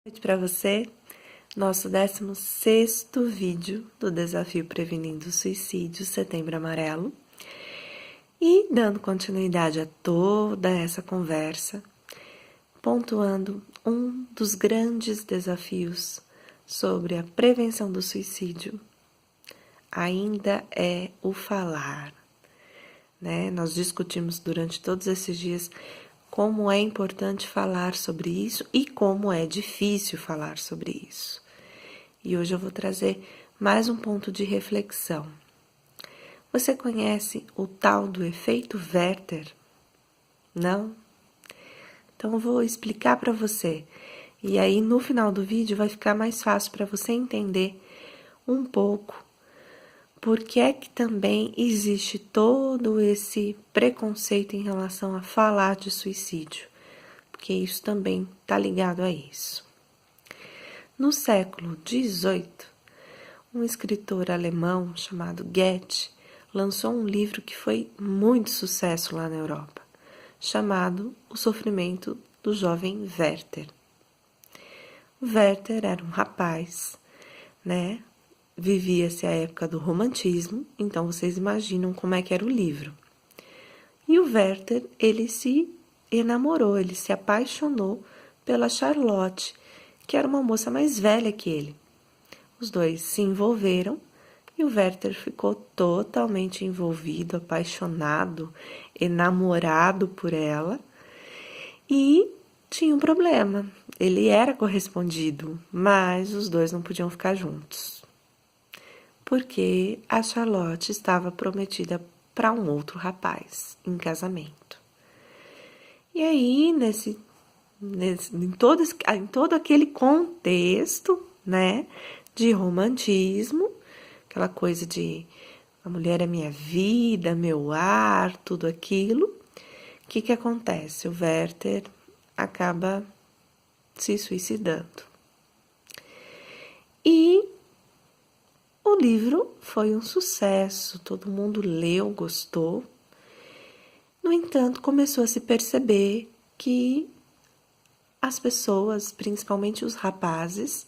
Noite para você, nosso 16º vídeo do Desafio Prevenindo o Suicídio Setembro Amarelo. E dando continuidade a toda essa conversa, pontuando um dos grandes desafios sobre a prevenção do suicídio, ainda é o falar, né? Nós discutimos durante todos esses dias como é importante falar sobre isso e como é difícil falar sobre isso. E hoje eu vou trazer mais um ponto de reflexão. Você conhece o tal do efeito Werther? Não? Então eu vou explicar para você. E aí no final do vídeo vai ficar mais fácil para você entender um pouco por que é que também existe todo esse preconceito em relação a falar de suicídio, porque isso também está ligado a isso. No século XVIII, um escritor alemão chamado Goethe lançou um livro que foi muito sucesso lá na Europa, chamado O Sofrimento do Jovem Werther. O Werther era um rapaz, né? Vivia-se a época do romantismo, então vocês imaginam como é que era o livro. E o Werther, ele se enamorou, ele se apaixonou pela Charlotte, que era uma moça mais velha que ele. Os dois se envolveram e o Werther ficou totalmente envolvido, apaixonado, enamorado por ela. E tinha um problema, ele era correspondido, mas os dois não podiam ficar juntos, porque a Charlotte estava prometida para um outro rapaz em casamento. E aí, em todo aquele contexto, né, de romantismo, aquela coisa de a mulher é minha vida, meu ar, tudo aquilo, o que acontece? O Werther acaba se suicidando. E o livro foi um sucesso, todo mundo leu, gostou. No entanto, começou a se perceber que as pessoas, principalmente os rapazes,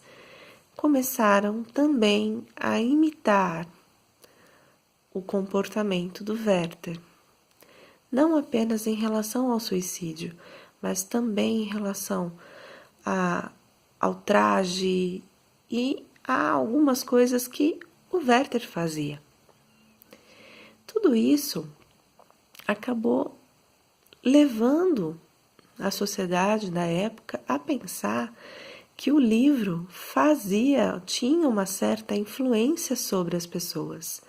começaram também a imitar o comportamento do Werther. Não apenas em relação ao suicídio, mas também em relação ao traje e a algumas coisas que o Werther fazia. Tudo isso acabou levando a sociedade da época a pensar que o livro tinha uma certa influência sobre as pessoas.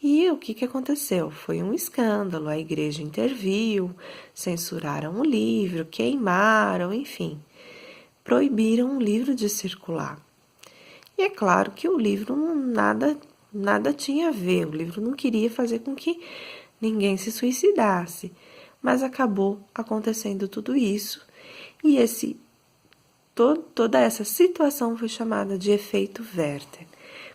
E o que aconteceu? Foi um escândalo, a igreja interviu, censuraram o livro, queimaram, enfim, proibiram o livro de circular. E é claro que o livro nada tinha a ver, o livro não queria fazer com que ninguém se suicidasse, mas acabou acontecendo tudo isso e toda essa situação foi chamada de efeito Werther,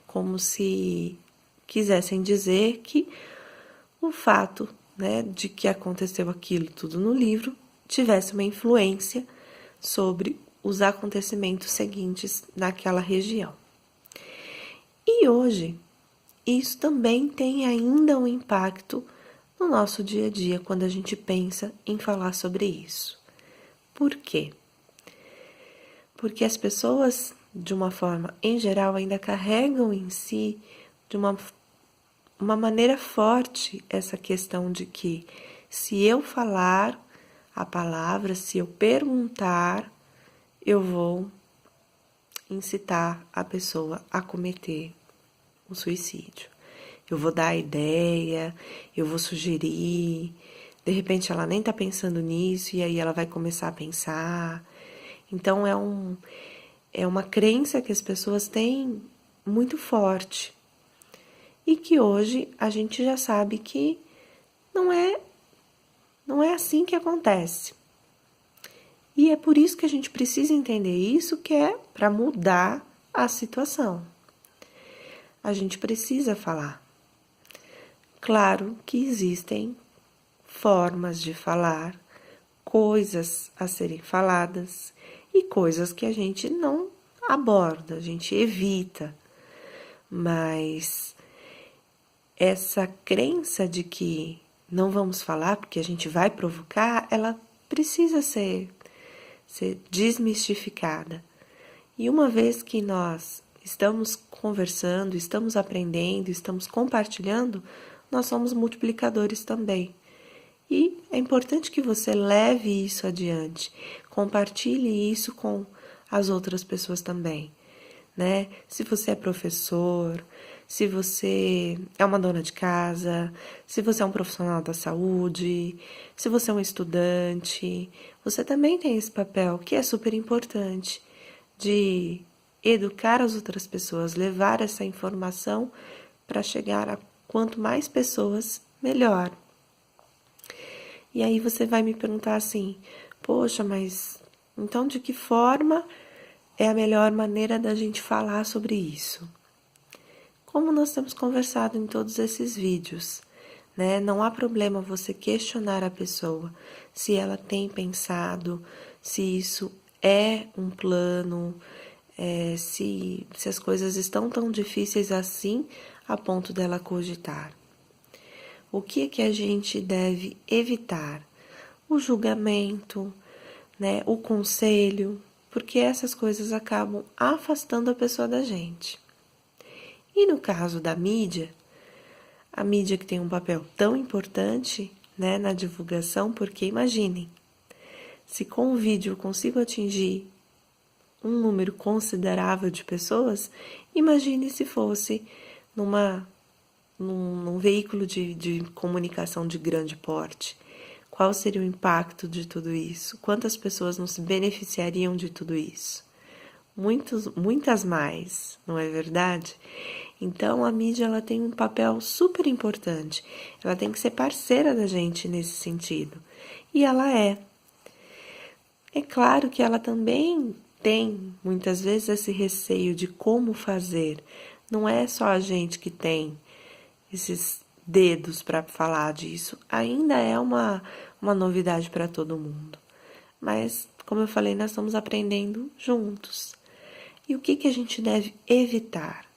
como se quisessem dizer que o fato, né, de que aconteceu aquilo tudo no livro tivesse uma influência sobre os acontecimentos seguintes naquela região. E hoje, isso também tem ainda um impacto no nosso dia a dia quando a gente pensa em falar sobre isso. Por quê? Porque as pessoas, de uma forma em geral, ainda carregam em si, de uma maneira forte, essa questão de que se eu falar a palavra, se eu perguntar, eu vou incitar a pessoa a cometer o suicídio. Eu vou dar a ideia, eu vou sugerir, de repente ela nem tá pensando nisso e aí ela vai começar a pensar. Então é uma crença que as pessoas têm muito forte e que hoje a gente já sabe que não é assim que acontece. E é por isso que a gente precisa entender isso, que é para mudar a situação. A gente precisa falar. Claro que existem formas de falar, coisas a serem faladas e coisas que a gente não aborda, a gente evita, mas essa crença de que não vamos falar porque a gente vai provocar, ela precisa ser desmistificada. E uma vez que nós estamos conversando, estamos aprendendo, estamos compartilhando, nós somos multiplicadores também. E é importante que você leve isso adiante, compartilhe isso com as outras pessoas também, né? Se você é professor, se você é uma dona de casa, se você é um profissional da saúde, se você é um estudante, você também tem esse papel que é super importante de educar as outras pessoas, levar essa informação para chegar a quanto mais pessoas, melhor. E aí você vai me perguntar assim, poxa, mas então de que forma é a melhor maneira da gente falar sobre isso? Como nós temos conversado em todos esses vídeos, né? Não há problema você questionar a pessoa se ela tem pensado, se isso é um plano, se as coisas estão tão difíceis assim a ponto dela cogitar. O que é que a gente deve evitar? O julgamento, né? O conselho, porque essas coisas acabam afastando a pessoa da gente. E no caso da mídia, a mídia que tem um papel tão importante, né, na divulgação, porque imaginem, se com o vídeo eu consigo atingir um número considerável de pessoas, imagine se fosse num veículo de comunicação de grande porte. Qual seria o impacto de tudo isso? Quantas pessoas não se beneficiariam de tudo isso? Muitas mais, não é verdade? Então, a mídia ela tem um papel super importante. Ela tem que ser parceira da gente nesse sentido. E ela é. É claro que ela também tem, muitas vezes, esse receio de como fazer. Não é só a gente que tem esses dedos para falar disso. Ainda é uma novidade para todo mundo. Mas, como eu falei, nós estamos aprendendo juntos. E o que a gente deve evitar?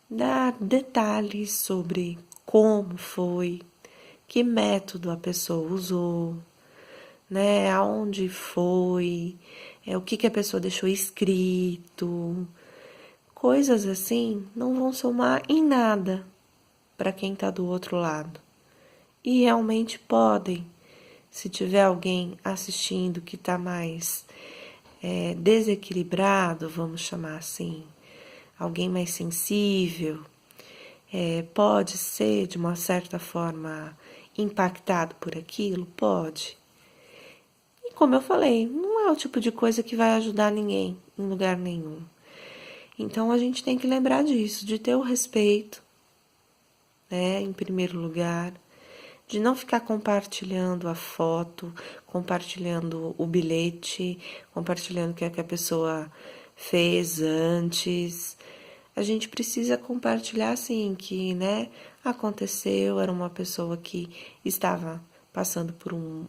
Dar detalhes sobre como foi, que método a pessoa usou, né? Aonde foi, o que a pessoa deixou escrito. Coisas assim não vão somar em nada para quem está do outro lado. E realmente podem, se tiver alguém assistindo que está mais desequilibrado, vamos chamar assim, alguém mais sensível, pode ser de uma certa forma impactado por aquilo? Pode. E como eu falei, não é o tipo de coisa que vai ajudar ninguém em lugar nenhum. Então a gente tem que lembrar disso, de ter o respeito, né, em primeiro lugar, de não ficar compartilhando a foto, compartilhando o bilhete, compartilhando o que a pessoa fez antes. A gente precisa compartilhar assim que, né, aconteceu, era uma pessoa que estava passando por um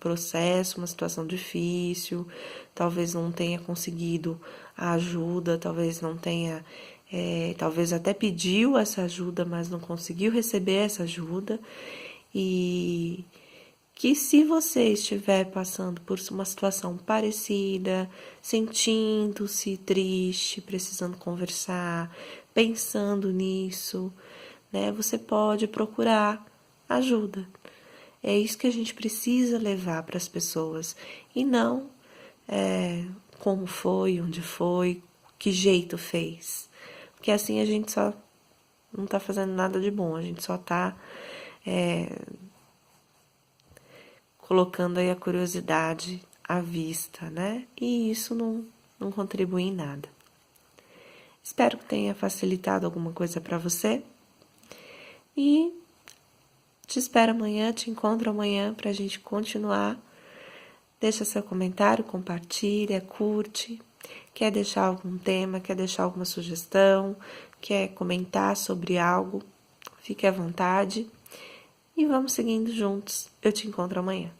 processo, uma situação difícil, talvez não tenha conseguido a ajuda, talvez não tenha, talvez até pediu essa ajuda, mas não conseguiu receber essa ajuda. E que se você estiver passando por uma situação parecida, sentindo-se triste, precisando conversar, pensando nisso, né, você pode procurar ajuda. É isso que a gente precisa levar para as pessoas e não como foi, onde foi, que jeito fez. Porque assim a gente só não está fazendo nada de bom, a gente só está colocando aí a curiosidade à vista, né? E isso não contribui em nada. Espero que tenha facilitado alguma coisa para você. E te espero amanhã, te encontro amanhã para a gente continuar. Deixa seu comentário, compartilha, curte. Quer deixar algum tema, quer deixar alguma sugestão, quer comentar sobre algo, fique à vontade. E vamos seguindo juntos. Eu te encontro amanhã.